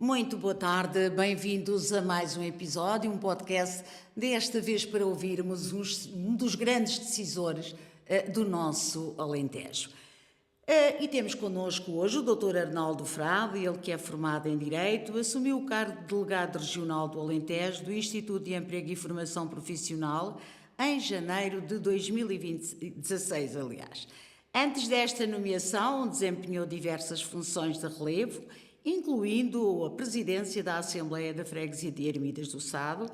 Muito boa tarde, bem-vindos a mais um episódio, um podcast, desta vez para ouvirmos um dos grandes decisores do nosso Alentejo. E temos connosco hoje o Dr. Arnaldo Frade, ele que é formado em Direito, assumiu o cargo de Delegado Regional do Alentejo do Instituto de Emprego e Formação Profissional em janeiro de 2016, aliás. Antes desta nomeação, desempenhou diversas funções de relevo, incluindo a presidência da Assembleia da Freguesia de Ermidas do Sado,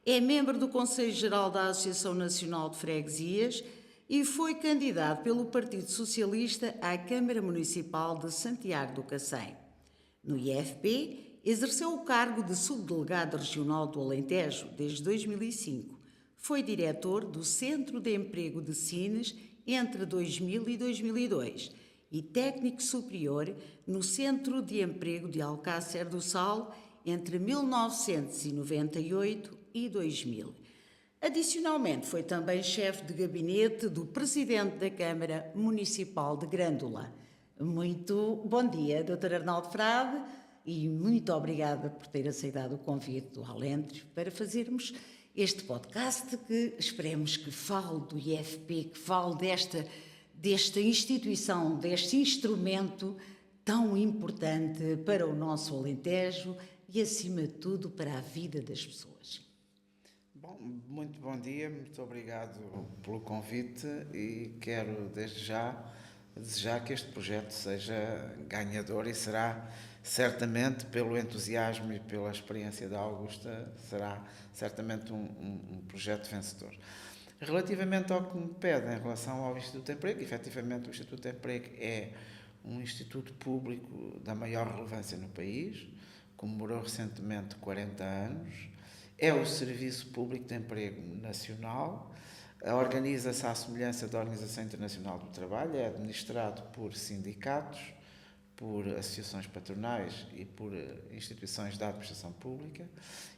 é membro do Conselho Geral da Associação Nacional de Freguesias e foi candidato pelo Partido Socialista à Câmara Municipal de Santiago do Cacém. No IFP, exerceu o cargo de Subdelegado Regional do Alentejo desde 2005. Foi diretor do Centro de Emprego de Sines entre 2000 e 2002 e técnico superior no Centro de Emprego de Alcácer do Sal entre 1998 e 2000. Adicionalmente, foi também chefe de gabinete do Presidente da Câmara Municipal de Grândola. Muito bom dia, Dr. Arnaldo Frade, e muito obrigada por ter aceitado o convite do Alentejo para fazermos este podcast que esperemos que fale do IFP, que fale desta instituição, deste instrumento tão importante para o nosso Alentejo e, acima de tudo, para a vida das pessoas. Bom, muito bom dia, muito obrigado pelo convite e quero desde já desejar que este projeto seja ganhador e será certamente, pelo entusiasmo e pela experiência da Augusta, será certamente um projeto vencedor. Relativamente ao que me pede em relação ao Instituto de Emprego, efetivamente o Instituto de Emprego é um instituto público da maior relevância no país, comemorou recentemente 40 anos, é o Serviço Público de Emprego Nacional, organiza-se à semelhança da Organização Internacional do Trabalho, é administrado por sindicatos, por associações patronais e por instituições da administração pública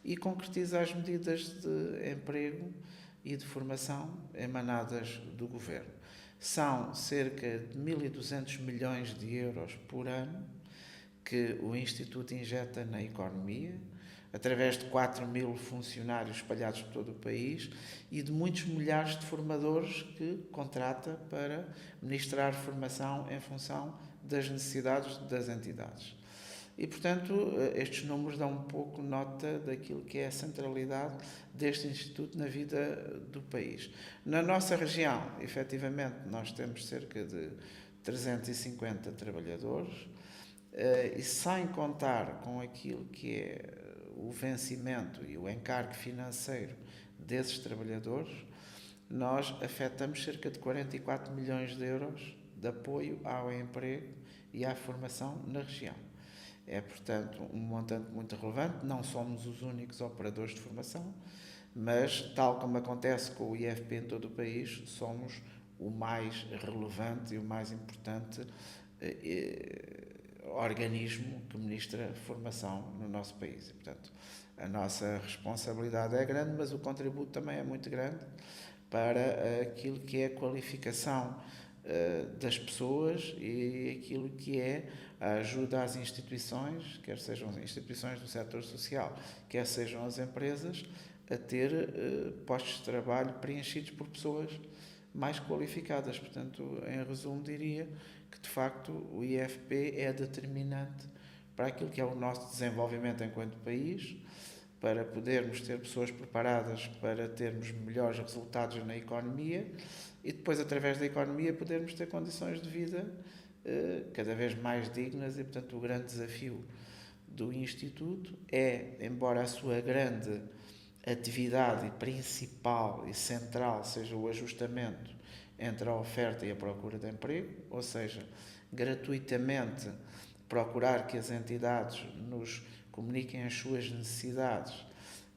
e concretiza as medidas de emprego e de formação emanadas do Governo. São cerca de 1.200 milhões de euros por ano que o Instituto injeta na economia, através de 4.000 funcionários espalhados por todo o país e de muitos milhares de formadores que contrata para ministrar formação em função das necessidades das entidades. E, portanto, estes números dão um pouco nota daquilo que é a centralidade deste Instituto na vida do país. Na nossa região, efetivamente, nós temos cerca de 350 trabalhadores e sem contar com aquilo que é o vencimento e o encargo financeiro desses trabalhadores, nós afetamos cerca de 44 milhões de euros de apoio ao emprego e à formação na região. É, portanto, um montante muito relevante. Não somos os únicos operadores de formação, mas, tal como acontece com o IFP em todo o país, somos o mais relevante e o mais importante organismo que ministra formação no nosso país. E, portanto, a nossa responsabilidade é grande, mas o contributo também é muito grande para aquilo que é a qualificação das pessoas e aquilo que é a ajuda às instituições, quer sejam as instituições do setor social, quer sejam as empresas, a ter postos de trabalho preenchidos por pessoas mais qualificadas. Portanto, em resumo, diria que, de facto, o IFP é determinante para aquilo que é o nosso desenvolvimento enquanto país, para podermos ter pessoas preparadas para termos melhores resultados na economia e depois, através da economia, podermos ter condições de vida cada vez mais dignas. E, portanto, o grande desafio do Instituto é, embora a sua grande atividade principal e central seja o ajustamento entre a oferta e a procura de emprego, ou seja, gratuitamente procurar que as entidades nos comuniquem as suas necessidades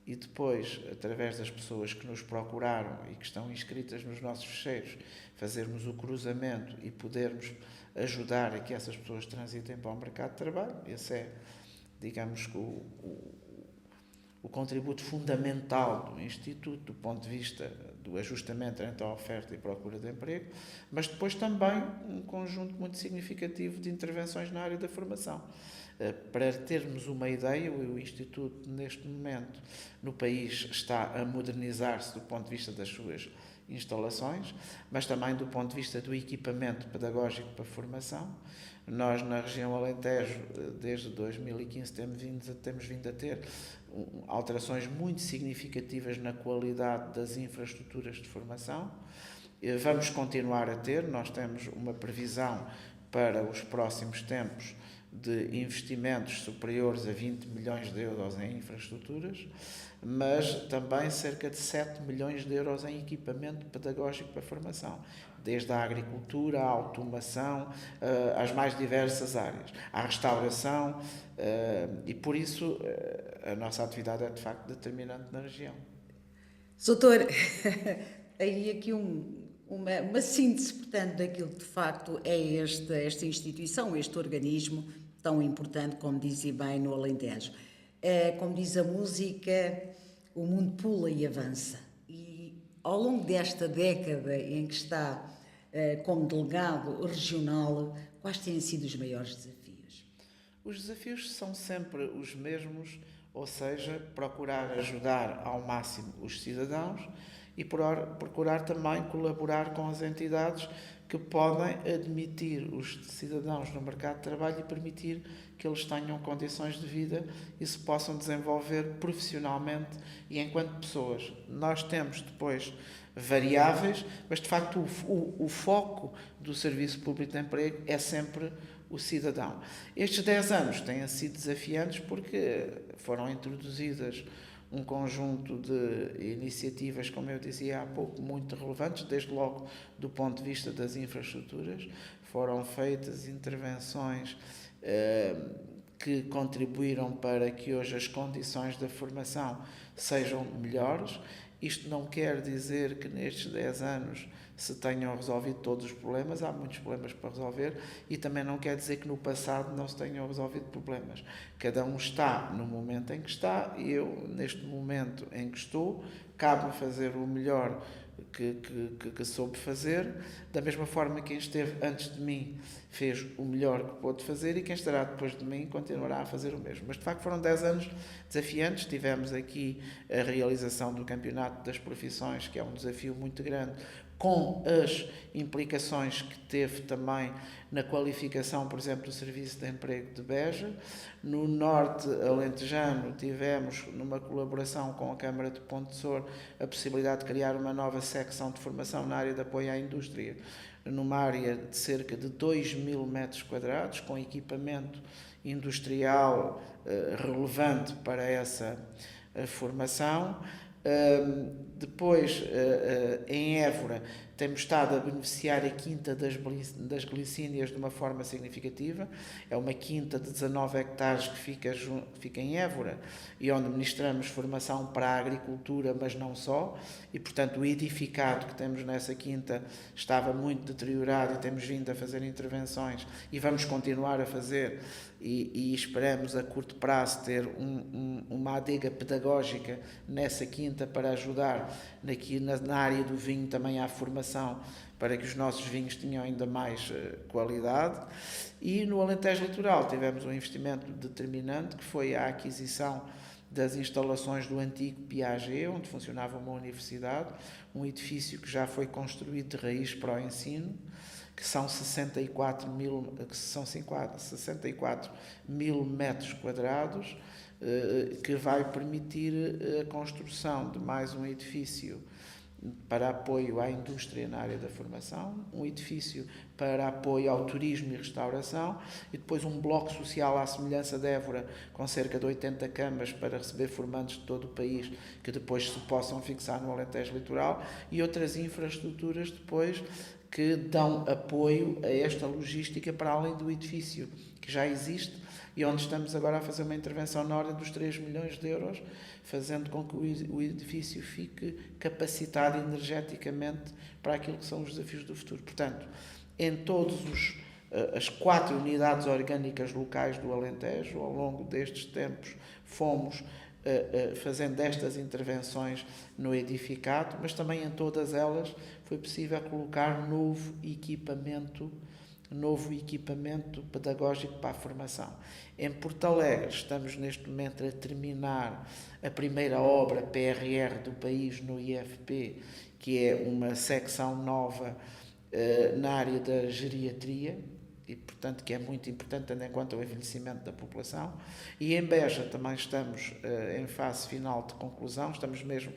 e depois, através das pessoas que nos procuraram e que estão inscritas nos nossos ficheiros, fazermos o cruzamento e podermos ajudar a que essas pessoas transitem para o mercado de trabalho. Esse é, digamos, o contributo fundamental do Instituto, do ponto de vista do ajustamento entre a oferta e procura de emprego, mas depois também um conjunto muito significativo de intervenções na área da formação. Para termos uma ideia, o Instituto, neste momento, no país, está a modernizar-se do ponto de vista das suas instalações, mas também do ponto de vista do equipamento pedagógico para formação. Nós, na região Alentejo, desde 2015, temos vindo a ter alterações muito significativas na qualidade das infraestruturas de formação. Vamos continuar a ter, nós temos uma previsão para os próximos tempos de investimentos superiores a 20 milhões de euros em infraestruturas, mas também cerca de 7 milhões de euros em equipamento pedagógico para formação, desde a agricultura, à automação, às mais diversas áreas, à restauração, e por isso a nossa atividade é de facto determinante na região. Doutor, aí aqui uma síntese, portanto, daquilo que de facto é esta instituição, este organismo tão importante, como dizia bem, no Alentejo. Como diz a música, o mundo pula e avança. E ao longo desta década em que está como delegado regional, quais têm sido os maiores desafios? Os desafios são sempre os mesmos, ou seja, procurar ajudar ao máximo os cidadãos e procurar também colaborar com as entidades que podem admitir os cidadãos no mercado de trabalho e permitir que eles tenham condições de vida e se possam desenvolver profissionalmente e enquanto pessoas. Nós temos depois variáveis, mas de facto o foco do Serviço Público de Emprego é sempre o cidadão. Estes 10 anos têm sido desafiantes porque foram introduzidas um conjunto de iniciativas, como eu dizia há pouco, muito relevantes, desde logo do ponto de vista das infraestruturas. Foram feitas intervenções que contribuíram para que hoje as condições da formação sejam melhores. Isto não quer dizer que nestes 10 anos se tenham resolvido todos os problemas, há muitos problemas para resolver, e também não quer dizer que no passado não se tenham resolvido problemas. Cada um está no momento em que está, e eu, neste momento em que estou, cabe-me fazer o melhor que soube fazer, da mesma forma que quem esteve antes de mim fez o melhor que pôde fazer e quem estará depois de mim continuará a fazer o mesmo. Mas de facto foram 10 anos desafiantes, tivemos aqui a realização do Campeonato das Profissões, que é um desafio muito grande, com as implicações que teve também na qualificação, por exemplo, do Serviço de Emprego de Beja. No norte alentejano tivemos, numa colaboração com a Câmara de Ponte de Sor, a possibilidade de criar uma nova secção de formação na área de apoio à indústria, numa área de cerca de 2.000 metros quadrados, com equipamento industrial relevante para essa formação. Depois, em Évora, temos estado a beneficiar a Quinta das Glicínias de uma forma significativa. É uma quinta de 19 hectares que fica em Évora e onde ministramos formação para a agricultura, mas não só. E, portanto, o edificado que temos nessa quinta estava muito deteriorado e temos vindo a fazer intervenções e vamos continuar a fazer e esperamos a curto prazo ter uma adega pedagógica nessa quinta para ajudar na área do vinho também à formação para que os nossos vinhos tenham ainda mais qualidade. E no Alentejo Litoral tivemos um investimento determinante que foi a aquisição das instalações do antigo Piaget, onde funcionava uma universidade, um edifício que já foi construído de raiz para o ensino, que são 64 mil metros quadrados, que vai permitir a construção de mais um edifício para apoio à indústria na área da formação, um edifício para apoio ao turismo e restauração e depois um bloco social à semelhança de Évora, com cerca de 80 camas para receber formandos de todo o país que depois se possam fixar no Alentejo Litoral e outras infraestruturas depois que dão apoio a esta logística para além do edifício que já existe e onde estamos agora a fazer uma intervenção na ordem dos 3 milhões de euros, fazendo com que o edifício fique capacitado energeticamente para aquilo que são os desafios do futuro. Portanto, em todas as 4 unidades orgânicas locais do Alentejo, ao longo destes tempos, fomos fazendo estas intervenções no edificado, mas também em todas elas foi possível colocar novo equipamento novo equipamento pedagógico para a formação. Em Porto Alegre estamos neste momento a terminar a primeira obra PRR do país no IFP, que é uma secção nova na área da geriatria, e portanto que é muito importante tendo em conta o envelhecimento da população. E em Beja também estamos em fase final de conclusão, estamos mesmo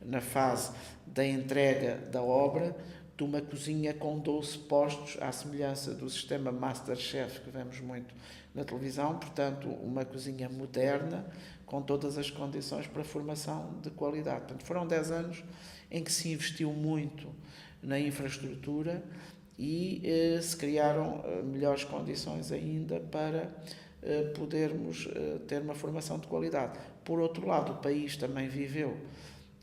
na fase da entrega da obra, de uma cozinha com 12 postos, à semelhança do sistema Masterchef que vemos muito na televisão, portanto uma cozinha moderna, com todas as condições para formação de qualidade. Portanto, foram 10 anos em que se investiu muito na infraestrutura e se criaram melhores condições ainda para podermos ter uma formação de qualidade. Por outro lado, o país também viveu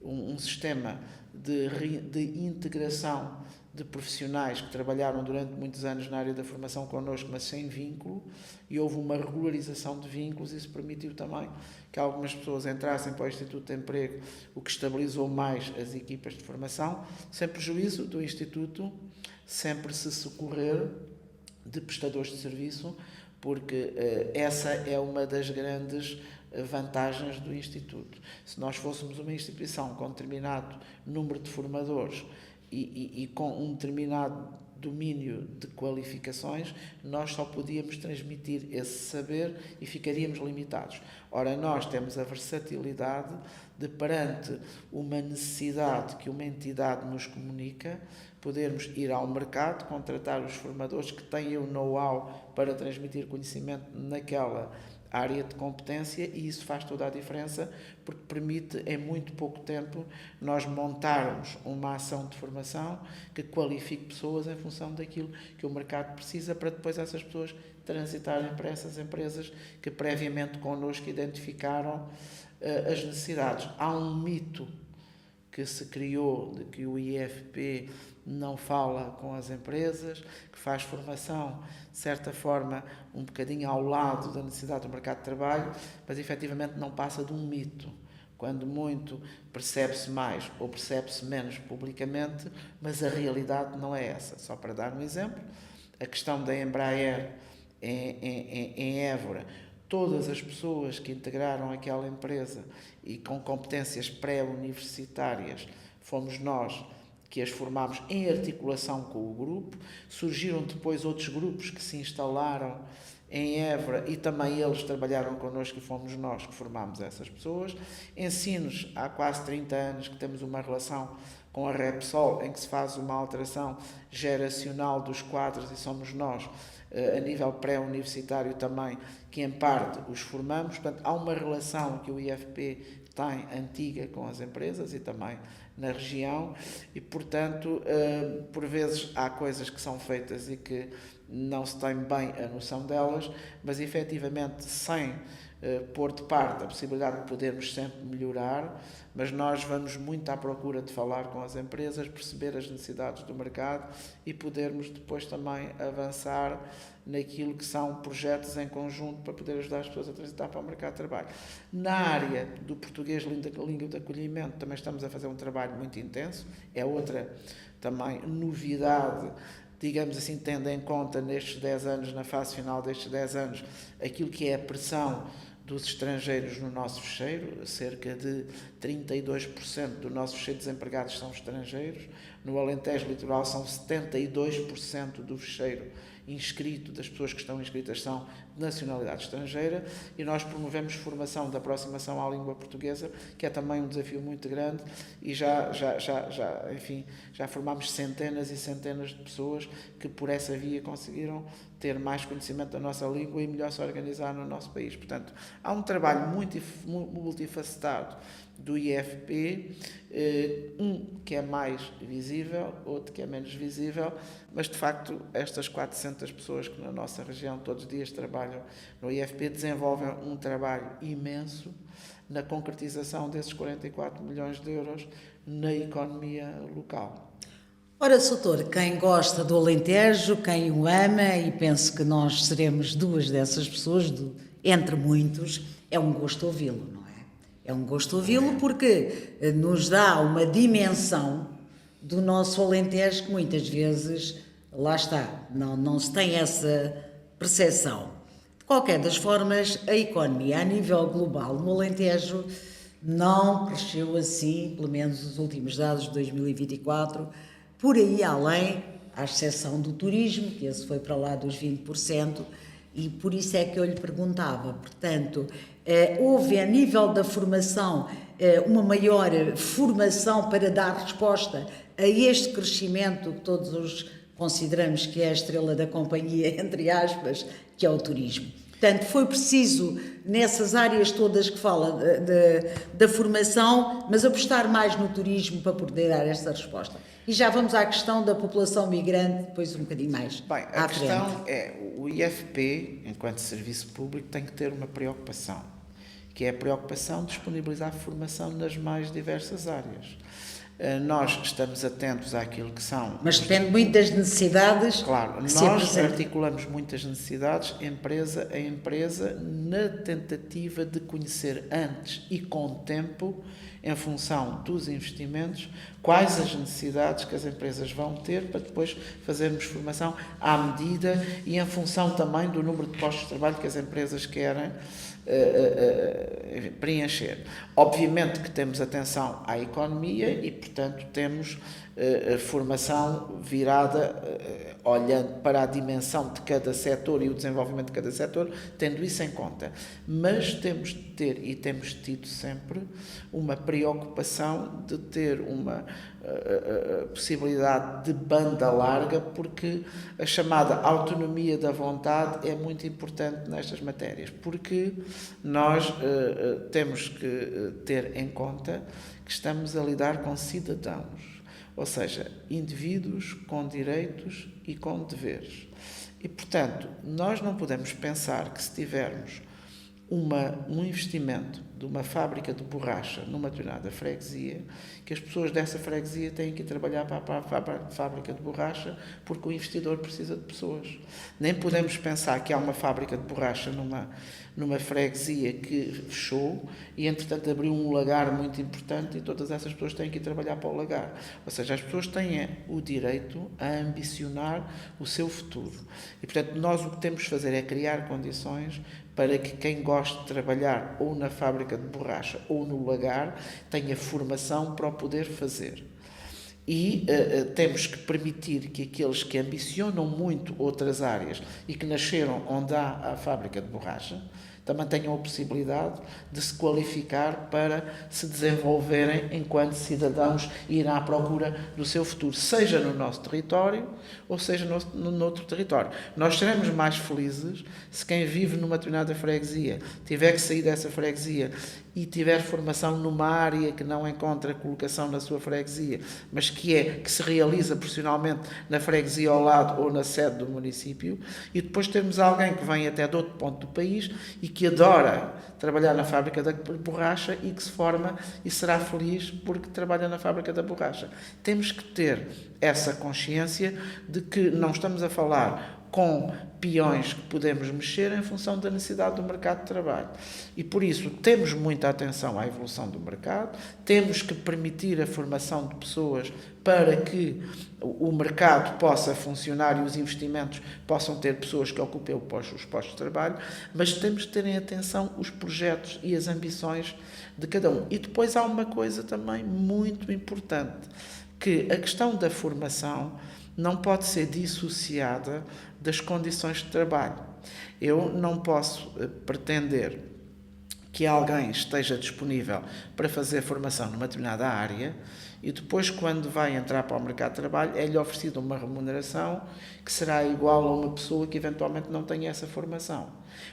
um sistema de integração de profissionais que trabalharam durante muitos anos na área da formação connosco, mas sem vínculo, e houve uma regularização de vínculos. Isso permitiu também que algumas pessoas entrassem para o Instituto de Emprego, o que estabilizou mais as equipas de formação, sem prejuízo do Instituto sempre se socorrer de prestadores de serviço, porque essa é uma das grandes vantagens do Instituto. Se nós fôssemos uma instituição com determinado número de formadores e com um determinado domínio de qualificações, nós só podíamos transmitir esse saber e ficaríamos limitados. Ora, nós temos a versatilidade de, perante uma necessidade que uma entidade nos comunica, podermos ir ao mercado, contratar os formadores que têm o know-how para transmitir conhecimento naquela área de competência, e isso faz toda a diferença, porque permite em muito pouco tempo nós montarmos uma ação de formação que qualifique pessoas em função daquilo que o mercado precisa, para depois essas pessoas transitarem para essas empresas que previamente connosco identificaram as necessidades. Há um mito que se criou de que o IFP não fala com as empresas, que faz formação, de certa forma, um bocadinho ao lado da necessidade do mercado de trabalho, mas efetivamente não passa de um mito. Quando muito, percebe-se mais ou percebe-se menos publicamente, mas a realidade não é essa. Só para dar um exemplo, a questão da Embraer em Évora, todas as pessoas que integraram aquela empresa e com competências pré-universitárias, fomos nós que as formámos em articulação com o grupo. Surgiram depois outros grupos que se instalaram em Évora e também eles trabalharam connosco, e fomos nós que formámos essas pessoas. Ensinos, há quase 30 anos que temos uma relação com a Repsol, em que se faz uma alteração geracional dos quadros, e somos nós, a nível pré-universitário também, que em parte os formamos. Portanto, há uma relação que o IFP tem antiga com as empresas e também na região, e portanto por vezes há coisas que são feitas e que não se tem bem a noção delas, mas efetivamente sem pôr de parte a possibilidade de podermos sempre melhorar, mas nós vamos muito à procura de falar com as empresas, perceber as necessidades do mercado e podermos depois também avançar naquilo que são projetos em conjunto para poder ajudar as pessoas a transitar para o mercado de trabalho. Na área do português língua de acolhimento também estamos a fazer um trabalho muito intenso, é outra também novidade, digamos assim, tendo em conta nestes 10 anos, na fase final destes 10 anos, aquilo que é a pressão dos estrangeiros no nosso fecheiro. Cerca de 32% do nosso fecheiro de desempregados são estrangeiros. No Alentejo Litoral são 72% do fecheiro inscrito, das pessoas que estão inscritas são de nacionalidade estrangeira, e nós promovemos formação de aproximação à língua portuguesa, que é também um desafio muito grande, e já formámos centenas e centenas de pessoas que por essa via conseguiram ter mais conhecimento da nossa língua e melhor se organizar no nosso país. Portanto, há um trabalho muito multifacetado do IFP, que é mais visível, outro que é menos visível, mas de facto estas 400 pessoas que na nossa região todos os dias trabalham no IFP desenvolvem um trabalho imenso na concretização desses 44 milhões de euros na economia local. Ora, Soutor, quem gosta do Alentejo, quem o ama, e penso que nós seremos duas dessas pessoas, entre muitos, é um gosto ouvi-lo, não é? É um gosto ouvi-lo porque nos dá uma dimensão do nosso Alentejo que muitas vezes lá está, não se tem essa percepção. De qualquer das formas, a economia a nível global no Alentejo não cresceu assim, pelo menos os últimos dados de 2024, por aí além, à exceção do turismo, que esse foi para lá dos 20%, e por isso é que eu lhe perguntava, portanto, houve a nível da formação uma maior formação para dar resposta a este crescimento que todos os consideramos que é a estrela da companhia, entre aspas, que é o turismo. Portanto, foi preciso, nessas áreas todas que fala da formação, mas apostar mais no turismo para poder dar esta resposta. E já vamos à questão da população migrante, depois um bocadinho mais. Bem, a questão é, o IFP, enquanto serviço público, tem que ter uma preocupação, que é a preocupação de disponibilizar formação nas mais diversas áreas. Nós estamos atentos àquilo que são... Mas depende muito das necessidades. Claro, nós articulamos muitas necessidades, empresa a empresa, na tentativa de conhecer antes e com tempo, em função dos investimentos, quais as necessidades que as empresas vão ter para depois fazermos formação à medida e em função também do número de postos de trabalho que as empresas querem preencher. Obviamente que temos atenção à economia e, portanto, temos formação virada, olhando para a dimensão de cada setor e o desenvolvimento de cada setor, tendo isso em conta. Mas temos de ter, e temos tido sempre, uma preocupação de ter uma possibilidade de banda larga, porque a chamada autonomia da vontade é muito importante nestas matérias, porque nós temos que ter em conta que estamos a lidar com cidadãos, ou seja, indivíduos com direitos e com deveres. E, portanto, nós não podemos pensar que se tivermos um investimento de uma fábrica de borracha numa determinada freguesia, que as pessoas dessa freguesia têm que ir trabalhar para a fábrica de borracha porque o investidor precisa de pessoas. Nem podemos pensar que há uma fábrica de borracha numa freguesia que fechou e, entretanto, abriu um lagar muito importante e todas essas pessoas têm que ir trabalhar para o lagar. Ou seja, as pessoas têm o direito a ambicionar o seu futuro. E, portanto, nós o que temos de fazer é criar condições para que quem goste de trabalhar ou na fábrica de borracha ou no lagar tenha formação para o poder fazer. E temos que permitir que aqueles que ambicionam muito outras áreas e que nasceram onde há a fábrica de borracha também tenham a possibilidade de se qualificar para se desenvolverem enquanto cidadãos e irem à procura do seu futuro, seja no nosso território ou seja no outro território. Nós seremos mais felizes se quem vive numa determinada freguesia tiver que sair dessa freguesia e tiver formação numa área que não encontra colocação na sua freguesia, mas que se realiza profissionalmente na freguesia ao lado ou na sede do município, e depois termos alguém que vem até de outro ponto do país e que adora trabalhar na fábrica da borracha e que se forma e será feliz porque trabalha na fábrica da borracha. Temos que ter essa consciência de que não estamos a falar com peões que podemos mexer em função da necessidade do mercado de trabalho. E por isso temos muita atenção à evolução do mercado, temos que permitir a formação de pessoas para que o mercado possa funcionar e os investimentos possam ter pessoas que ocupem os postos de trabalho, mas temos de ter em atenção os projetos e as ambições de cada um. E depois há uma coisa também muito importante, que a questão da formação não pode ser dissociada das condições de trabalho. Eu não posso pretender que alguém esteja disponível para fazer formação numa determinada área e depois, quando vai entrar para o mercado de trabalho, é-lhe oferecida uma remuneração que será igual a uma pessoa que eventualmente não tenha essa formação.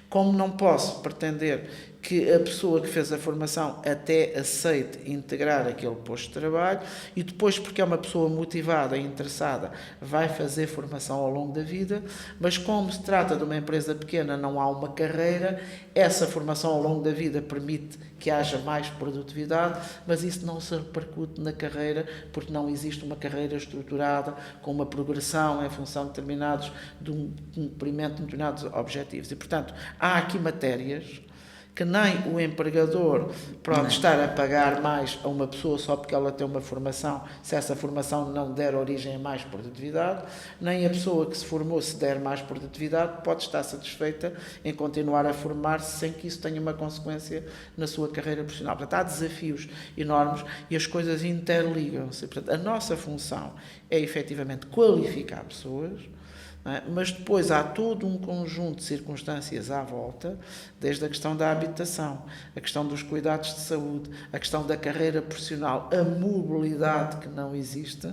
Como não posso pretender que a pessoa que fez a formação até aceite integrar aquele posto de trabalho e depois, porque é uma pessoa motivada e interessada, vai fazer formação ao longo da vida, mas como se trata de uma empresa pequena, não há uma carreira, essa formação ao longo da vida permite que haja mais produtividade, mas isso não se repercute na carreira, porque não existe uma carreira estruturada com uma progressão em função de determinados, de um cumprimento de determinados objetivos. E, portanto, há aqui matérias que nem o empregador pode estar a pagar mais a uma pessoa só porque ela tem uma formação, se essa formação não der origem a mais produtividade, nem a pessoa que se formou, se der mais produtividade, pode estar satisfeita em continuar a formar-se sem que isso tenha uma consequência na sua carreira profissional. Portanto, há desafios enormes e as coisas interligam-se. Portanto, a nossa função é efetivamente qualificar pessoas, mas depois há todo um conjunto de circunstâncias à volta, desde a questão da habitação, a questão dos cuidados de saúde, a questão da carreira profissional, a mobilidade que não existe,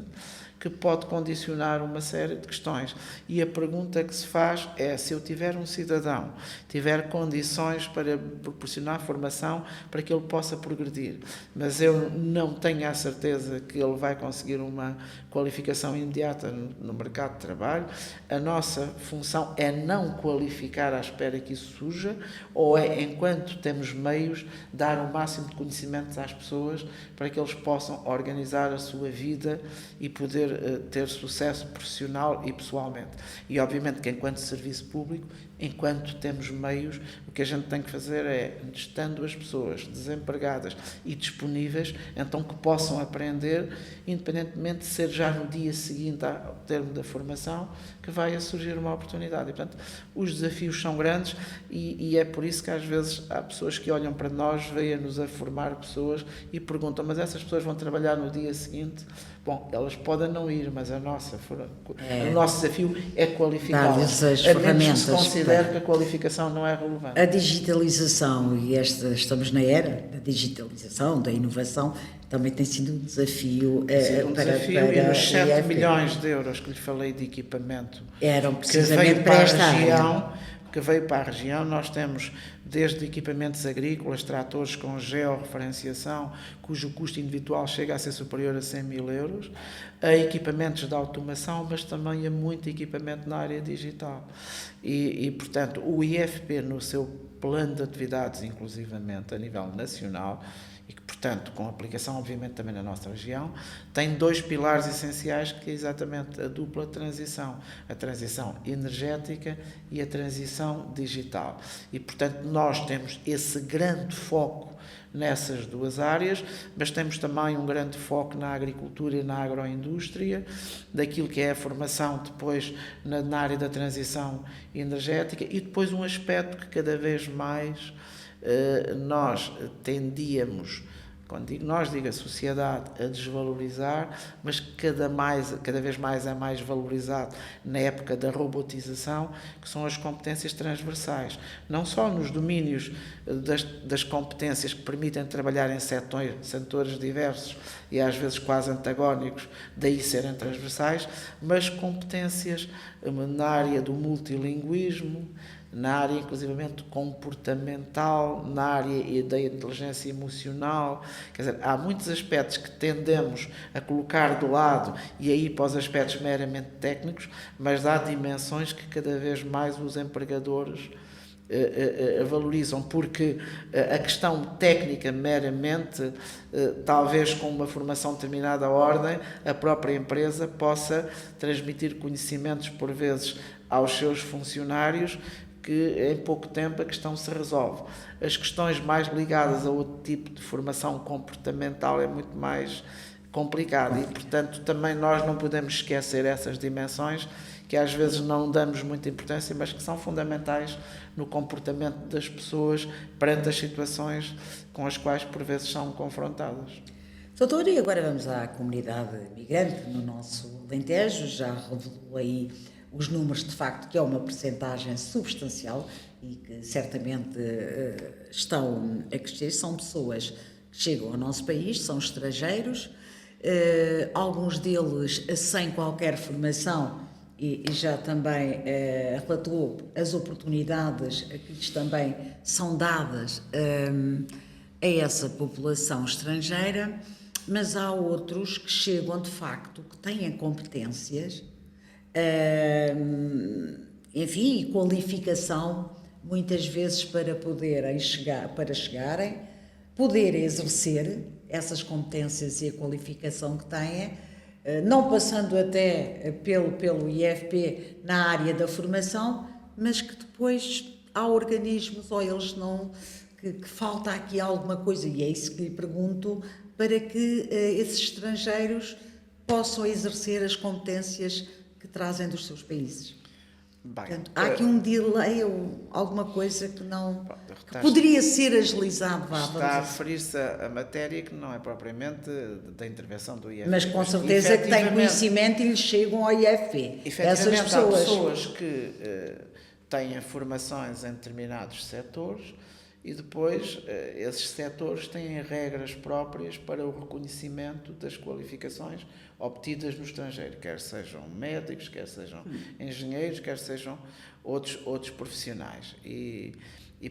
que pode condicionar uma série de questões. E a pergunta que se faz é: se eu tiver um cidadão, tiver condições para proporcionar formação para que ele possa progredir, mas eu não tenho a certeza que ele vai conseguir uma qualificação imediata no mercado de trabalho, a nossa função é não qualificar à espera que isso surja, ou é, enquanto temos meios, dar o máximo de conhecimentos às pessoas para que eles possam organizar a sua vida e poder ter sucesso profissional e pessoalmente. E obviamente que enquanto serviço público, enquanto temos meios, o que a gente tem que fazer é, estando as pessoas desempregadas e disponíveis, então que possam aprender, independentemente de ser já no dia seguinte ao termo da formação, que vai a surgir uma oportunidade. E, portanto, os desafios são grandes e é por isso que às vezes há pessoas que olham para nós, veem-nos a formar pessoas e perguntam: mas essas pessoas vão trabalhar no dia seguinte? Bom, elas podem não ir, mas o nosso desafio é qualificá-las. A menos que se considere que a qualificação não é relevante. A digitalização, e estamos na era da digitalização, da inovação, também tem sido um desafio. E nos 7 milhões de euros que lhe falei de equipamento eram precisamente para esta área. Que veio para a região, nós temos desde equipamentos agrícolas, tratores com georreferenciação, cujo custo individual chega a ser superior a 100 mil euros, a equipamentos de automação, mas também a muito equipamento na área digital. E portanto, o IFP, no seu plano de atividades, inclusivamente a nível nacional, e que, portanto, com aplicação, obviamente, também na nossa região, tem 2 pilares essenciais, que é exatamente a dupla transição, a transição energética e a transição digital. E, portanto, nós temos esse grande foco nessas duas áreas, mas temos também um grande foco na agricultura e na agroindústria, daquilo que é a formação depois na área da transição energética, e depois um aspecto que cada vez mais nós tendíamos, quando digo nós, digo a sociedade, a desvalorizar, mas cada vez mais é mais valorizado na época da robotização, que são as competências transversais. Não só nos domínios das competências que permitem trabalhar em setores diversos e às vezes quase antagónicos, daí serem transversais, mas competências na área do multilinguismo, na área inclusivamente comportamental, na área da inteligência emocional. Quer dizer, há muitos aspectos que tendemos a colocar do lado e aí para os aspectos meramente técnicos, mas há dimensões que cada vez mais os empregadores valorizam, porque a questão técnica meramente, talvez com uma formação determinada ordem, a própria empresa possa transmitir conhecimentos por vezes aos seus funcionários que em pouco tempo a questão se resolve. As questões mais ligadas a outro tipo de formação comportamental é muito mais complicado e, portanto, também nós não podemos esquecer essas dimensões que às vezes não damos muita importância, mas que são fundamentais no comportamento das pessoas perante as situações com as quais por vezes são confrontadas. Doutor, e agora vamos à comunidade migrante no nosso Alentejo. Já revelou aí os números, de facto, que é uma percentagem substancial e que certamente estão a crescer. São pessoas que chegam ao nosso país, são estrangeiros, alguns deles sem qualquer formação, e já também relatou as oportunidades que lhes também são dadas a essa população estrangeira, mas há outros que chegam, de facto, que têm competências, enfim, e qualificação, muitas vezes para poderem chegarem, poder exercer essas competências e a qualificação que têm, não passando até pelo IFP na área da formação, mas que depois há organismos, ou eles não, que falta aqui alguma coisa, e é isso que lhe pergunto, para que esses estrangeiros possam exercer as competências que trazem dos seus países. Bem, Portanto, há aqui um delay ou alguma coisa que não Está- poderia ser agilizado. Está a referir-se a matéria que não é propriamente da intervenção do IFP. Mas com certeza que tem conhecimento e lhes chegam ao IFP. Essas Efetivamente, há pessoas. pessoas que têm formações em determinados setores e depois esses setores têm regras próprias para o reconhecimento das qualificações obtidas no estrangeiro, quer sejam médicos, quer sejam engenheiros, quer sejam outros profissionais. E,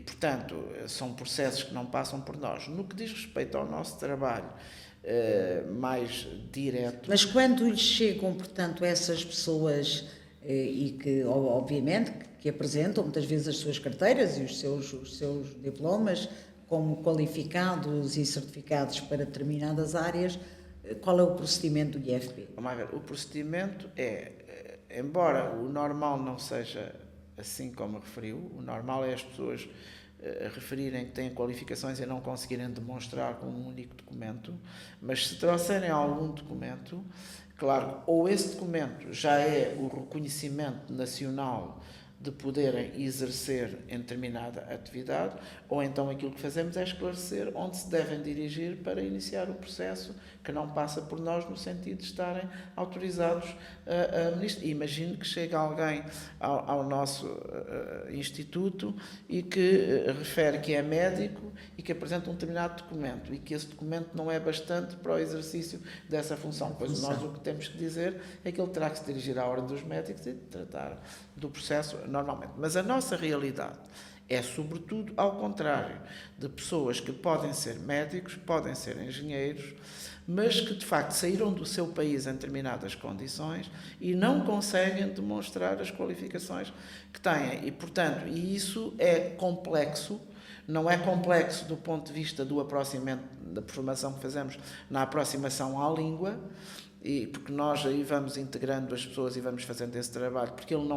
portanto, são processos que não passam por nós. No que diz respeito ao nosso trabalho mais direto... Mas quando lhes chegam, portanto, essas pessoas e que, obviamente, que apresentam muitas vezes as suas carteiras e os seus diplomas como qualificados e certificados para determinadas áreas, qual é o procedimento do IFP? Vamos ver, o procedimento embora o normal não seja assim como referiu, o normal é as pessoas referirem que têm qualificações e não conseguirem demonstrar com um único documento, mas se trouxerem algum documento, claro, ou esse documento já é o reconhecimento nacional de poderem exercer em determinada atividade, ou então aquilo que fazemos é esclarecer onde se devem dirigir para iniciar o processo, que não passa por nós no sentido de estarem autorizados a ministro. Imagino que chega alguém ao nosso instituto e que refere que é médico e que apresenta um determinado documento e que esse documento não é bastante para o exercício dessa função. Pois nós o que temos que dizer é que ele terá que se dirigir à ordem dos médicos e tratar do processo normalmente. Mas a nossa realidade é, sobretudo, ao contrário, de pessoas que podem ser médicos, podem ser engenheiros, mas que, de facto, saíram do seu país em determinadas condições e não conseguem demonstrar as qualificações que têm. E, portanto, isso é complexo. Não é complexo do ponto de vista do aproximamento da formação que fazemos na aproximação à língua, e porque nós aí vamos integrando as pessoas e vamos fazendo esse trabalho, porque ele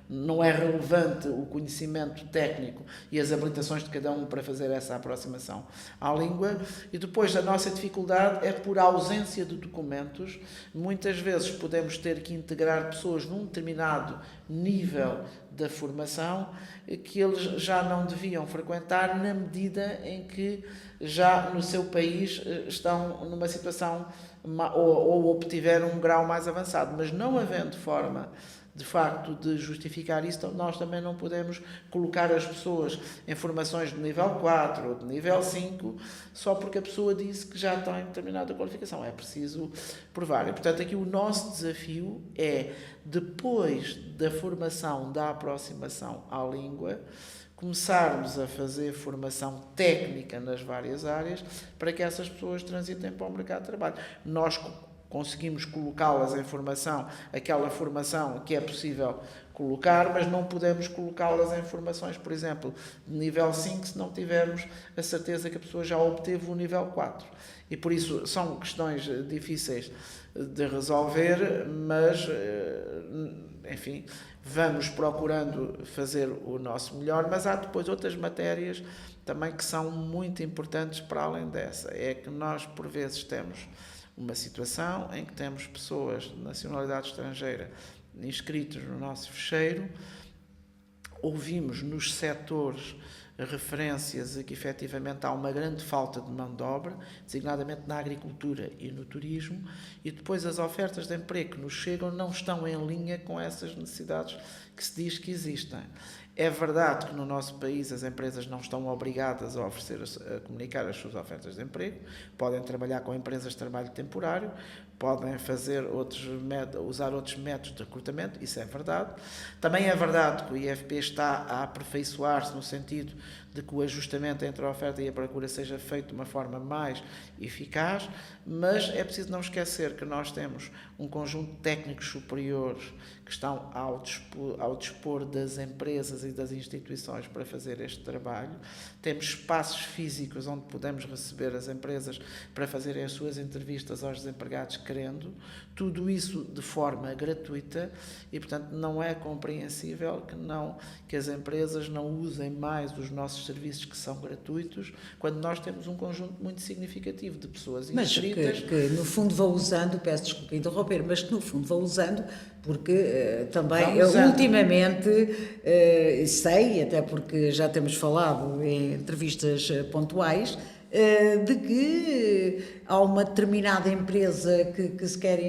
não é relevante o conhecimento técnico e as habilitações de cada um para fazer essa aproximação à língua. E depois a nossa dificuldade é por ausência de documentos. Muitas vezes podemos ter que integrar pessoas num determinado nível da formação que eles já não deviam frequentar na medida em que já no seu país estão numa situação ou obtiveram um grau mais avançado, mas não havendo forma de facto de justificar isso, nós também não podemos colocar as pessoas em formações de nível 4 ou de nível 5 só porque a pessoa disse que já tem determinada qualificação. É preciso provar. E, portanto, aqui o nosso desafio é, depois da formação da aproximação à língua, começarmos a fazer formação técnica nas várias áreas para que essas pessoas transitem para o mercado de trabalho. Nós conseguimos colocá-las em formação, aquela formação que é possível colocar, mas não podemos colocá-las em formações, por exemplo, de nível 5, se não tivermos a certeza que a pessoa já obteve o nível 4. E por isso são questões difíceis de resolver, mas, enfim, vamos procurando fazer o nosso melhor, mas há depois outras matérias também que são muito importantes para além dessa. É que nós, por vezes, temos uma situação em que temos pessoas de nacionalidade estrangeira inscritas no nosso fecheiro, ouvimos nos setores referências a que efetivamente há uma grande falta de mão de obra, designadamente na agricultura e no turismo, e depois as ofertas de emprego que nos chegam não estão em linha com essas necessidades que se diz que existem. É verdade que no nosso país as empresas não estão obrigadas a comunicar as suas ofertas de emprego, podem trabalhar com empresas de trabalho temporário, podem usar outros métodos de recrutamento, isso é verdade. Também é verdade que o IFP está a aperfeiçoar-se no sentido de que o ajustamento entre a oferta e a procura seja feito de uma forma mais eficaz, mas é preciso não esquecer que nós temos um conjunto de técnicos superiores que estão ao dispor das empresas e das instituições para fazer este trabalho. Temos espaços físicos onde podemos receber as empresas para fazerem as suas entrevistas aos desempregados querendo, tudo isso de forma gratuita e, portanto, não é compreensível que as empresas não usem mais os nossos nossos serviços que são gratuitos, quando nós temos um conjunto muito significativo de pessoas Mas inscritas. que no fundo vão usando, peço desculpa interromper, mas que no fundo vão usando, porque também eu ultimamente sei, até porque já temos falado em entrevistas pontuais, de que há uma determinada empresa que se quer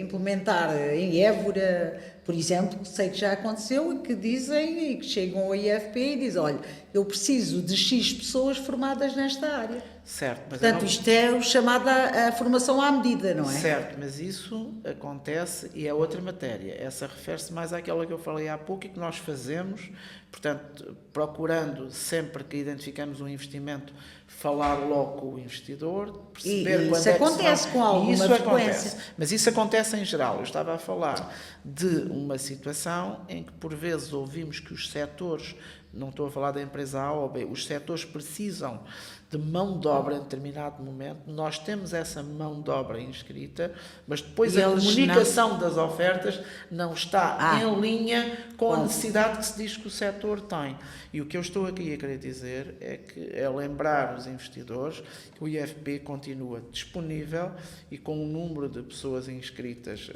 implementar em Évora, por exemplo, que sei que já aconteceu, e que dizem, e que chegam ao IFP e dizem, olha, eu preciso de X pessoas formadas nesta área. Certo, mas portanto, isto é o chamado a formação à medida, não é? Certo, mas isso acontece e é outra matéria. Essa refere-se mais àquela que eu falei há pouco e que nós fazemos, portanto, procurando sempre que identificamos um investimento, falar logo com o investidor, perceber quando isso acontece com alguma frequência. Mas isso acontece em geral. Eu estava a falar de uma situação em que, por vezes, ouvimos que os setores, não estou a falar da empresa A ou B, os setores precisam de mão de obra em determinado momento, nós temos essa mão de obra inscrita, mas depois a comunicação das ofertas não está em linha com a necessidade que se diz que o setor tem. E o que eu estou aqui a querer dizer é lembrar os investidores que o IFP continua disponível e com um número de pessoas inscritas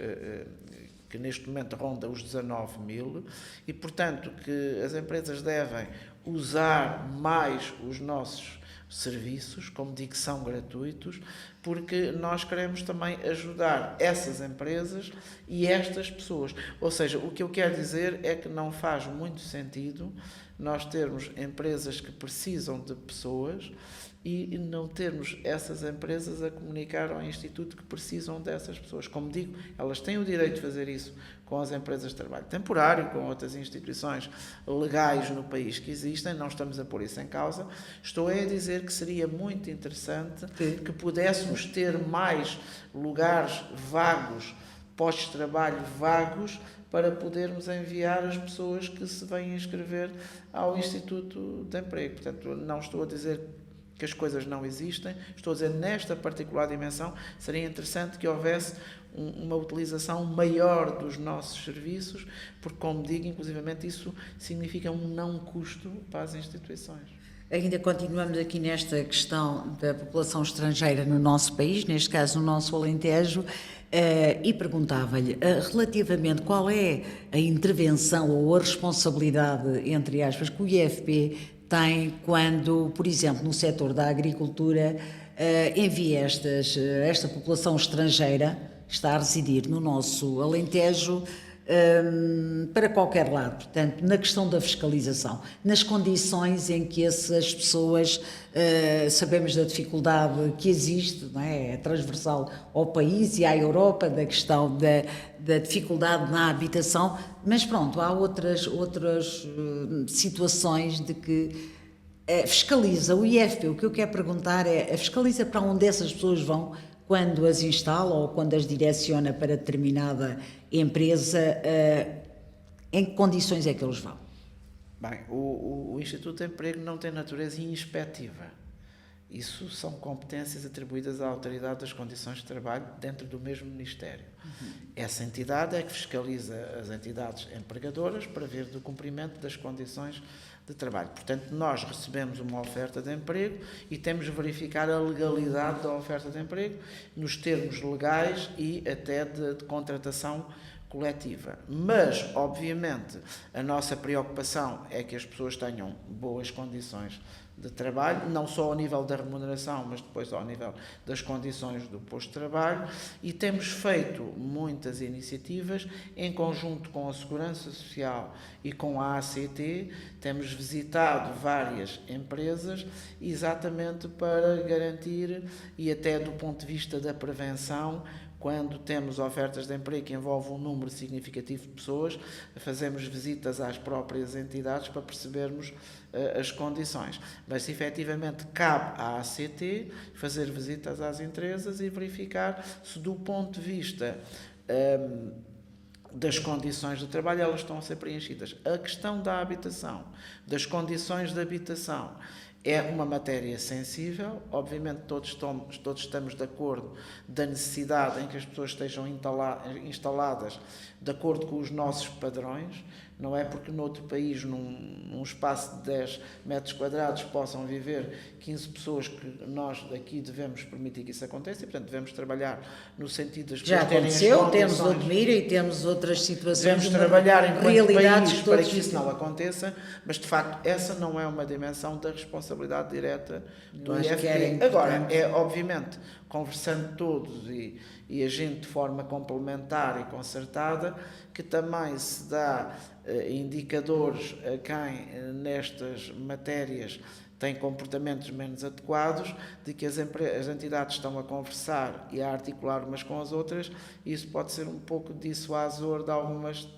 que neste momento ronda os 19 mil, e portanto que as empresas devem usar mais os nossos serviços, como digo, são gratuitos, porque nós queremos também ajudar essas empresas e estas pessoas. Ou seja, o que eu quero dizer é que não faz muito sentido nós termos empresas que precisam de pessoas e não termos essas empresas a comunicar ao Instituto que precisam dessas pessoas. Como digo, elas têm o direito de fazer isso com as empresas de trabalho temporário, com outras instituições legais no país que existem, não estamos a pôr isso em causa. Estou a dizer que seria muito interessante que pudéssemos ter mais lugares vagos, postos de trabalho vagos, para podermos enviar as pessoas que se vêm inscrever ao Instituto de Emprego. Portanto, não estou a dizer que as coisas não existem, estou a dizer, nesta particular dimensão, seria interessante que houvesse uma utilização maior dos nossos serviços, porque, como digo, inclusivamente isso significa um não custo para as instituições. Ainda continuamos aqui nesta questão da população estrangeira no nosso país, neste caso no nosso Alentejo, e perguntava-lhe relativamente qual é a intervenção ou a responsabilidade, entre aspas, que o IFP tem quando, por exemplo, no setor da agricultura, envia esta população estrangeira, que está a residir no nosso Alentejo, para qualquer lado, portanto, na questão da fiscalização, nas condições em que essas pessoas, sabemos da dificuldade que existe, não é transversal ao país e à Europa, da questão da dificuldade na habitação, mas pronto, há outras situações de que fiscaliza o IFP. O que eu quero perguntar é, fiscaliza para onde essas pessoas vão quando as instala ou quando as direciona para determinada empresa, em que condições é que eles vão? Bem, o Instituto de Emprego não tem natureza inspectiva. Isso são competências atribuídas à Autoridade das Condições de Trabalho dentro do mesmo Ministério. Essa entidade é que fiscaliza as entidades empregadoras para ver do cumprimento das condições de trabalho. Portanto, nós recebemos uma oferta de emprego e temos de verificar a legalidade da oferta de emprego nos termos legais e até de contratação coletiva. Mas, obviamente, a nossa preocupação é que as pessoas tenham boas condições de trabalho, não só ao nível da remuneração, mas depois ao nível das condições do posto de trabalho, e temos feito muitas iniciativas em conjunto com a Segurança Social e com a ACT, temos visitado várias empresas exatamente para garantir, e até do ponto de vista da prevenção, quando temos ofertas de emprego que envolvem um número significativo de pessoas, fazemos visitas às próprias entidades para percebermos as condições. Mas, efetivamente, cabe à ACT fazer visitas às empresas e verificar se, do ponto de vista das condições de trabalho, elas estão a ser preenchidas. A questão da habitação, das condições de habitação, é uma matéria sensível. Obviamente todos estamos de acordo da necessidade em que as pessoas estejam instaladas de acordo com os nossos padrões. Não é porque noutro país, num espaço de 10 metros quadrados, possam viver 15 pessoas que nós aqui devemos permitir que isso aconteça e, portanto, devemos trabalhar no sentido das pessoas Já terem as aconteceu, condições. temos Odmira e temos outras situações. Devemos trabalhar enquanto realidades país para que isso não aconteça, mas de facto essa não é uma dimensão da responsabilidade direta do IFP. Agora, obviamente, conversando todos e agindo de forma complementar e concertada, que também se dá indicadores a quem nestas matérias tem comportamentos menos adequados, de que as entidades estão a conversar e a articular umas com as outras, e isso pode ser um pouco dissuasor de algumas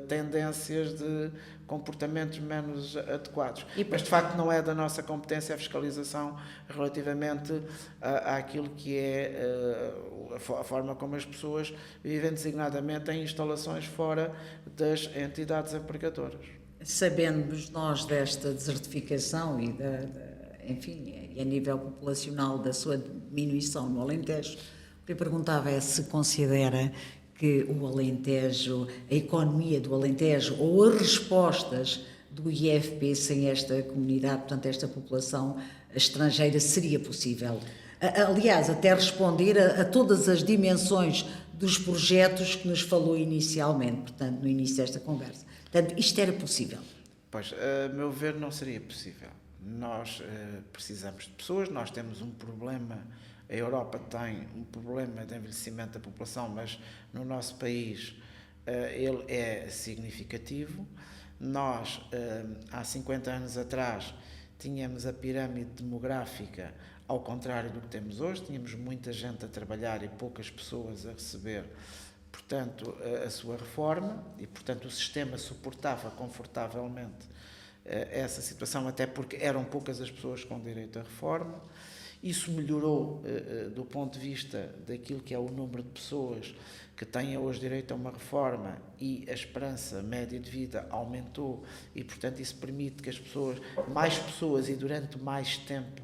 tendências de comportamentos menos adequados. Mas, de facto, não é da nossa competência a fiscalização relativamente àquilo que é a forma como as pessoas vivem designadamente em instalações fora das entidades empregadoras. Sabemos nós desta desertificação e, enfim, e a nível populacional da sua diminuição no Alentejo, o que eu perguntava é se considera que o Alentejo, a economia do Alentejo ou as respostas do IFP sem esta comunidade, portanto, esta população estrangeira, seria possível. Aliás, até responder a todas as dimensões dos projetos que nos falou inicialmente, portanto, no início desta conversa. Portanto, isto era possível? Pois, a meu ver, não seria possível. Nós precisamos de pessoas, nós temos um problema, a Europa tem um problema de envelhecimento da população, mas no nosso país ele é significativo. Nós, há 50 anos atrás, tínhamos a pirâmide demográfica ao contrário do que temos hoje, tínhamos muita gente a trabalhar e poucas pessoas a receber, portanto, a sua reforma, e, portanto, o sistema suportava confortavelmente essa situação, até porque eram poucas as pessoas com direito à reforma. Isso melhorou do ponto de vista daquilo que é o número de pessoas que têm hoje direito a uma reforma, e a esperança média de vida aumentou e, portanto, isso permite que as pessoas, mais pessoas e durante mais tempo,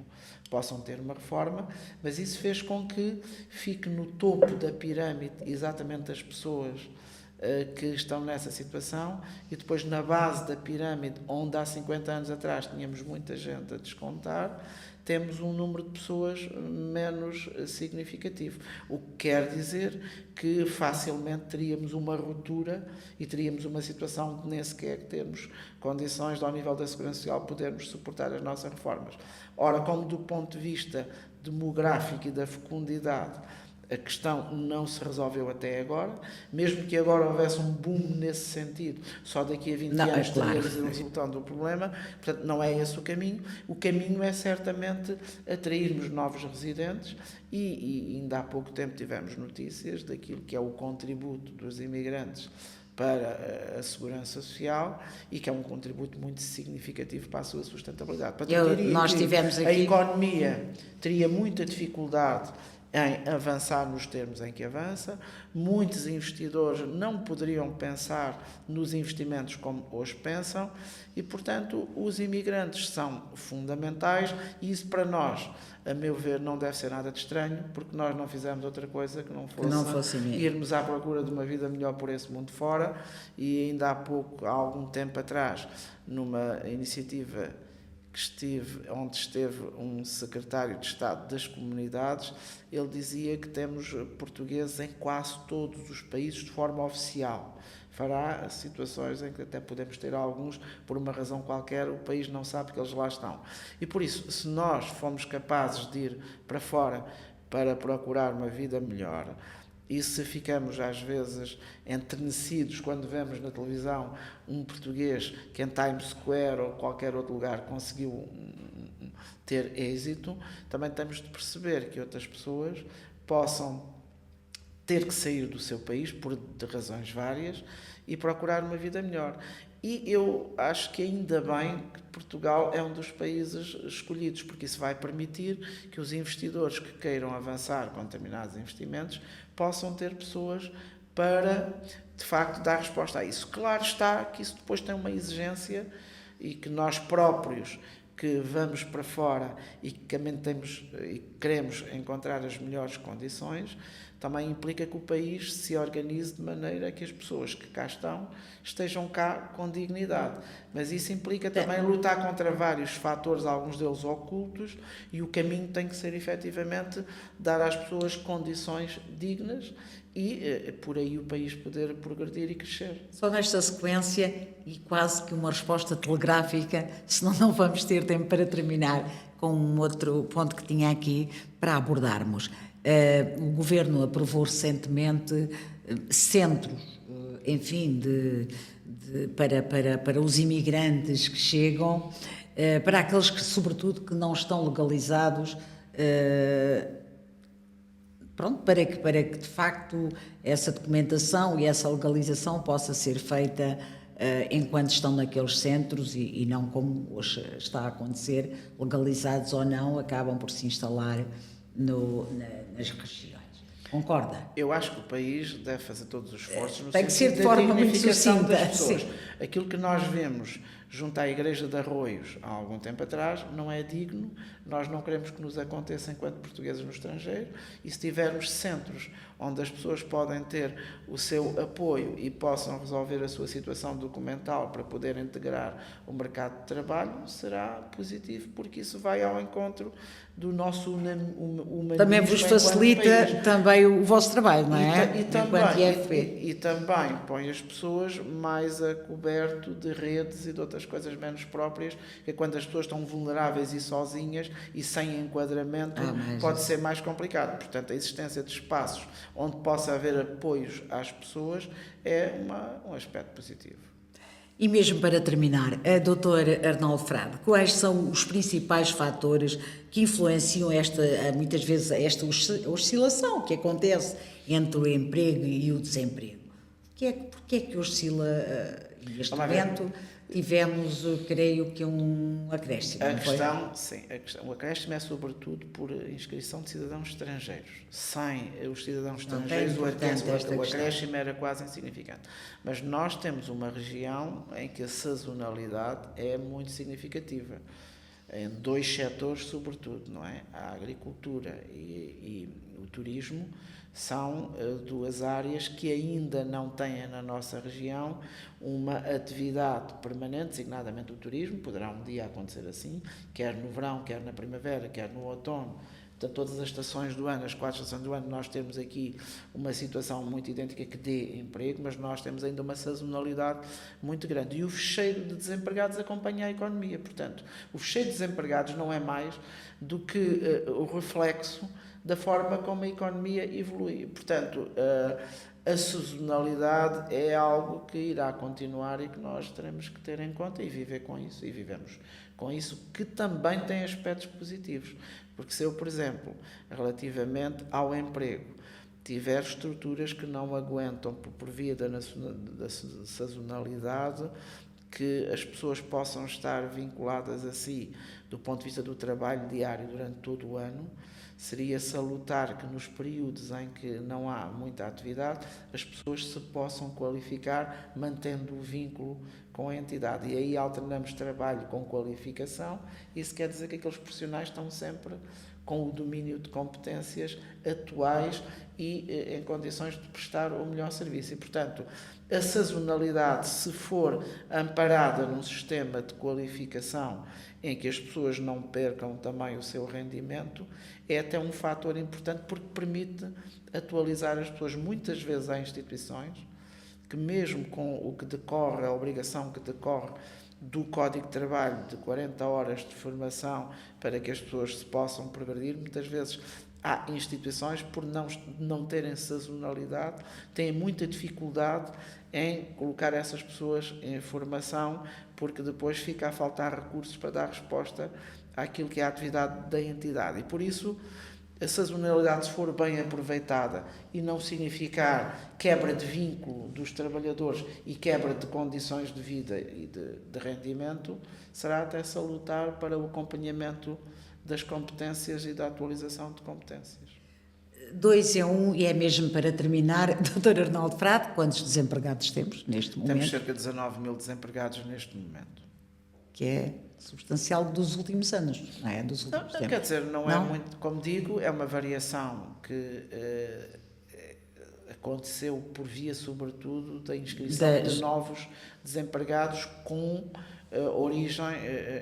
possam ter uma reforma, mas isso fez com que fique no topo da pirâmide exatamente as pessoas que estão nessa situação, e depois na base da pirâmide, onde há 50 anos atrás tínhamos muita gente a descontar, temos um número de pessoas menos significativo. O que quer dizer que facilmente teríamos uma ruptura e teríamos uma situação de nem sequer termos condições de, ao nível da Segurança Social, podermos suportar as nossas reformas. Ora, como do ponto de vista demográfico e da fecundidade, a questão não se resolveu até agora, mesmo que agora houvesse um boom nesse sentido, só daqui a 20 anos teríamos a resolução do problema, portanto não é esse o caminho. O caminho é certamente atrairmos novos residentes e ainda há pouco tempo tivemos notícias daquilo que é o contributo dos imigrantes para a Segurança Social, e que é um contributo muito significativo para a sua sustentabilidade. Portanto, nós tivemos aqui... A economia teria muita dificuldade em avançar nos termos em que avança. Muitos investidores não poderiam pensar nos investimentos como hoje pensam e, portanto, os imigrantes são fundamentais, e isso para nós, a meu ver, não deve ser nada de estranho, porque nós não fizemos outra coisa que não fosse irmos à procura de uma vida melhor por esse mundo fora. E ainda há algum tempo atrás, numa iniciativa onde esteve um secretário de Estado das Comunidades, ele dizia que temos portugueses em quase todos os países de forma oficial. Fará situações em que até podemos ter alguns, por uma razão qualquer, o país não sabe que eles lá estão. E por isso, se nós fomos capazes de ir para fora para procurar uma vida melhor, e se ficamos às vezes enternecidos quando vemos na televisão um português que em Times Square ou qualquer outro lugar conseguiu ter êxito, também temos de perceber que outras pessoas possam ter que sair do seu país de razões várias e procurar uma vida melhor. E eu acho que ainda bem que Portugal é um dos países escolhidos, porque isso vai permitir que os investidores que queiram avançar com determinados investimentos possam ter pessoas para, de facto, dar resposta a isso. Claro está que isso depois tem uma exigência, e que nós próprios que vamos para fora e que também queremos encontrar as melhores condições, também implica que o país se organize de maneira que as pessoas que cá estejam cá com dignidade. Mas isso implica também lutar contra vários fatores, alguns deles ocultos, e o caminho tem que ser efetivamente dar às pessoas condições dignas e por aí o país poder progredir e crescer. Só nesta sequência, e quase que uma resposta telegráfica, senão não vamos ter tempo para terminar com um outro ponto que tinha aqui para abordarmos. O Governo aprovou recentemente centros, enfim, para os imigrantes que chegam, para aqueles que, sobretudo, que não estão legalizados, pronto, para que de facto essa documentação e essa legalização possa ser feita enquanto estão naqueles centros e não como hoje está a acontecer, legalizados ou não, acabam por se instalar nas regiões. Concorda? Eu acho que o país deve fazer todos os esforços no Tem que ser sentido de da forma muito dignificação sucinta, das pessoas. sim. Aquilo que nós vemos junto à Igreja de Arroios há algum tempo atrás não é digno, nós não queremos que nos aconteça enquanto portugueses no estrangeiro, e se tivermos centros onde as pessoas podem ter o seu apoio e possam resolver a sua situação documental para poder integrar o mercado de trabalho, será positivo, porque isso vai ao encontro do nosso humanismo. Também vos facilita também o vosso trabalho, não é? E também põe as pessoas mais a coberto de redes e de outras coisas menos próprias, que quando as pessoas estão vulneráveis e sozinhas e sem enquadramento, pode ser mais complicado. Portanto, a existência de espaços onde possa haver apoios às pessoas é um aspecto positivo. E mesmo para terminar, Dr. Arnaldo Frade, quais são os principais fatores que influenciam muitas vezes esta oscilação que acontece entre o emprego e o desemprego? Porquê é que oscila neste momento? Tivemos, creio que, um acréscimo. O acréscimo é sobretudo por inscrição de cidadãos estrangeiros. Sem os cidadãos estrangeiros, o acréscimo era quase insignificante. Mas nós temos uma região em que a sazonalidade é muito significativa. Em dois setores, sobretudo, não é? A agricultura e o turismo são duas áreas que ainda não têm na nossa região uma atividade permanente, designadamente o turismo, poderá um dia acontecer assim, quer no verão, quer na primavera, quer no outono, portanto, todas as estações do ano, as 4 estações do ano, nós temos aqui uma situação muito idêntica que dê emprego, mas nós temos ainda uma sazonalidade muito grande. E o fecheiro de desempregados acompanha a economia. Portanto, o fecheiro de desempregados não é mais do que o reflexo da forma como a economia evolui. Portanto, a sazonalidade é algo que irá continuar e que nós teremos que ter em conta e viver com isso. E vivemos com isso, que também tem aspectos positivos. Porque se eu, por exemplo, relativamente ao emprego, tiver estruturas que não aguentam por via da sazonalidade, que as pessoas possam estar vinculadas a si do ponto de vista do trabalho diário durante todo o ano, seria salutar que nos períodos em que não há muita atividade, as pessoas se possam qualificar mantendo o vínculo com a entidade. E aí alternamos trabalho com qualificação. Isso quer dizer que aqueles profissionais estão sempre com o domínio de competências atuais e em condições de prestar o melhor serviço. E, portanto, a sazonalidade, se for amparada num sistema de qualificação em que as pessoas não percam também o seu rendimento, é até um fator importante porque permite atualizar as pessoas. Muitas vezes há instituições que, mesmo com o que decorre, a obrigação que decorre do Código de Trabalho de 40 horas de formação para que as pessoas se possam progredir, muitas vezes há instituições, por não terem sazonalidade, têm muita dificuldade em colocar essas pessoas em formação, porque depois fica a faltar recursos para dar resposta àquilo que é a atividade da entidade. E por isso, a sazonalidade, se for bem aproveitada e não significar quebra de vínculo dos trabalhadores e quebra de condições de vida e de rendimento, será até salutar para o acompanhamento das competências e da atualização de competências. 2 em 1, e é mesmo para terminar, Dr. Arnaldo Frade, quantos desempregados temos neste momento? Temos cerca de 19 mil desempregados neste momento. Que é substancial dos últimos anos, não é? Dos últimos tempos. Quer dizer, não é muito, como digo, é uma variação que aconteceu por via, sobretudo, da inscrição de novos desempregados com origem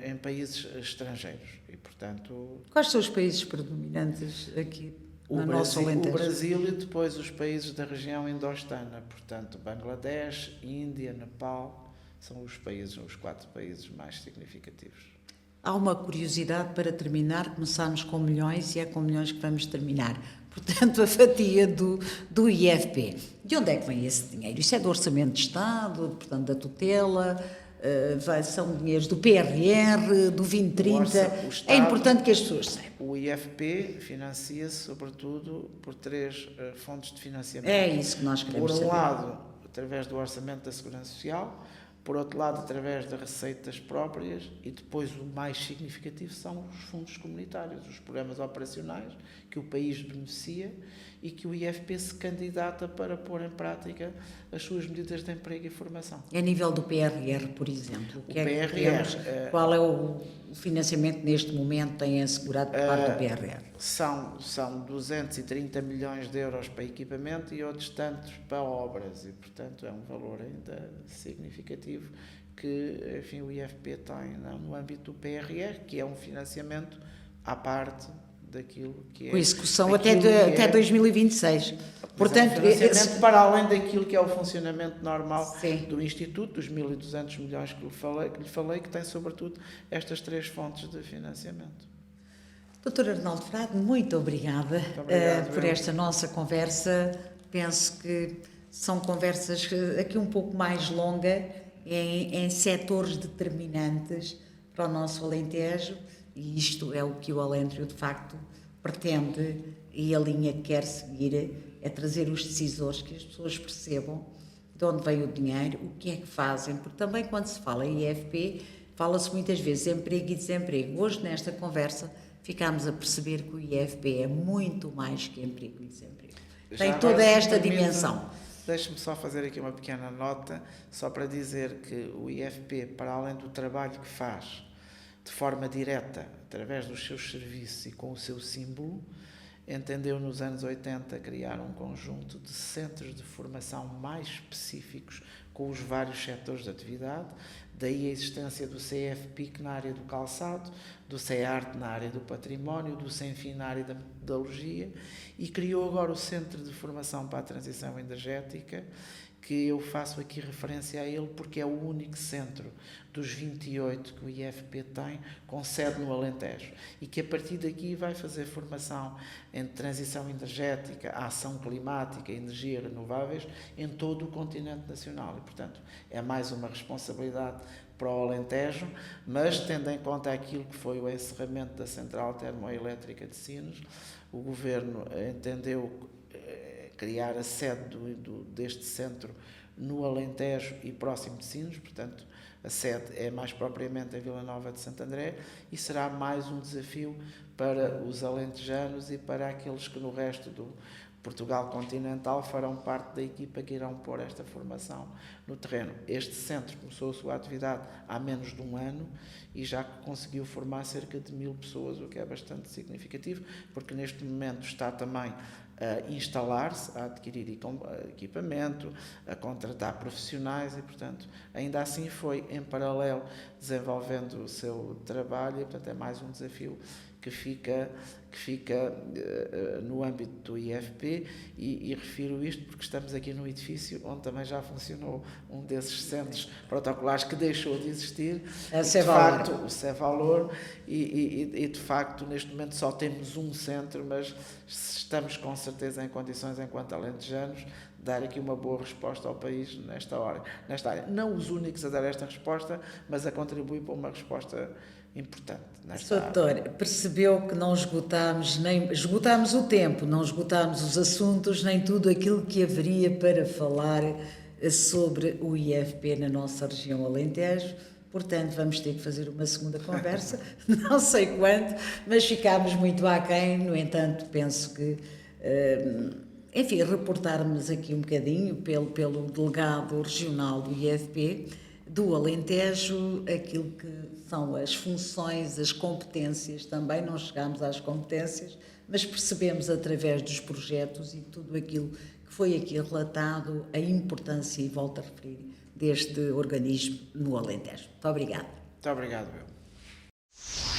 em países estrangeiros. E, portanto, quais são os países predominantes aqui no nosso Alentejo? O Brasil e depois os países da região indostana, portanto, Bangladesh, Índia, Nepal, são os 4 países mais significativos. Há uma curiosidade para terminar, começámos com milhões e é com milhões que vamos terminar. Portanto, a fatia do IFP. De onde é que vem esse dinheiro? Isso é do Orçamento de Estado, portanto, da tutela, são dinheiros do PRR, do 2030. É importante que as pessoas saibam. O IFP financia-se, sobretudo, por 3 fontes de financiamento. É isso que nós queremos saber. Por um lado, através do Orçamento da Segurança Social, por outro lado, através das receitas próprias, e depois o mais significativo são os fundos comunitários, os programas operacionais que o país beneficia e que o IFP se candidata para pôr em prática as suas medidas de emprego e formação. A nível do PRR, por exemplo, qual é o financiamento que neste momento tem assegurado por parte do PRR? São 230 milhões de euros para equipamento e outros tantos para obras e, portanto, é um valor ainda significativo que, enfim, o IFP tem no âmbito do PRR, que é um financiamento à parte daquilo que é... Com execução até 2026. Portanto, é um financiamento para além daquilo que é o funcionamento normal Sim. do Instituto, dos 1.200 milhões que lhe falei, que tem, sobretudo, estas 3 fontes de financiamento. Dr. Arnaldo Frade, muito obrigada por esta nossa conversa. Penso que são conversas aqui um pouco mais longas, em setores determinantes para o nosso Alentejo, e isto é o que o Alentrio, de facto, pretende, e a linha que quer seguir é trazer os decisores, que as pessoas percebam de onde vem o dinheiro, o que é que fazem, porque também quando se fala em IFP, fala-se muitas vezes emprego e desemprego. Hoje, nesta conversa, ficámos a perceber que o IFP é muito mais que emprego e desemprego. Tem toda esta dimensão. Deixe-me só fazer aqui uma pequena nota, só para dizer que o IFP, para além do trabalho que faz de forma direta, através dos seus serviços e com o seu símbolo, entendeu nos anos 80 criar um conjunto de centros de formação mais específicos com os vários setores de atividade, daí a existência do CFPIC na área do calçado, do CEART na área do património, do CENFIM na área da metodologia, e criou agora o Centro de Formação para a Transição Energética, que eu faço aqui referência a ele porque é o único centro dos 28 que o IFP tem com sede no Alentejo e que a partir daqui vai fazer formação em transição energética, ação climática e energias renováveis em todo o continente nacional e, portanto, é mais uma responsabilidade para o Alentejo, mas tendo em conta aquilo que foi o encerramento da central termoelétrica de Sines, o Governo entendeu criar a sede deste centro no Alentejo e próximo de Sines, portanto, a sede é mais propriamente em Vila Nova de Santo André e será mais um desafio para os alentejanos e para aqueles que no resto do Portugal continental farão parte da equipa que irão pôr esta formação no terreno. Este centro começou a sua atividade há menos de um ano e já conseguiu formar cerca de 1000 pessoas, o que é bastante significativo, porque neste momento está também a instalar-se, a adquirir equipamento, a contratar profissionais e, portanto, ainda assim foi em paralelo desenvolvendo o seu trabalho e, portanto, é mais um desafio que fica no âmbito do IFP e refiro isto porque estamos aqui num edifício onde também já funcionou um desses centros protocolares que deixou de existir, o Cevalor, e de facto neste momento só temos um centro, mas estamos com certeza em condições, enquanto alentejanos, de dar aqui uma boa resposta ao país nesta área. Não os únicos a dar esta resposta, mas a contribuir para uma resposta importante. Doutor, percebeu que não esgotámos o tempo, não esgotámos os assuntos, nem tudo aquilo que haveria para falar sobre o IFP na nossa região Alentejo. Portanto, vamos ter que fazer uma segunda conversa, não sei quando, mas ficámos muito aquém. No entanto, penso que, enfim, reportarmos aqui um bocadinho pelo delegado regional do IFP, do Alentejo, aquilo que são as funções, as competências também, não chegámos às competências, mas percebemos através dos projetos e tudo aquilo que foi aqui relatado a importância, e volto a referir, deste organismo no Alentejo. Muito obrigada. Muito obrigado, eu.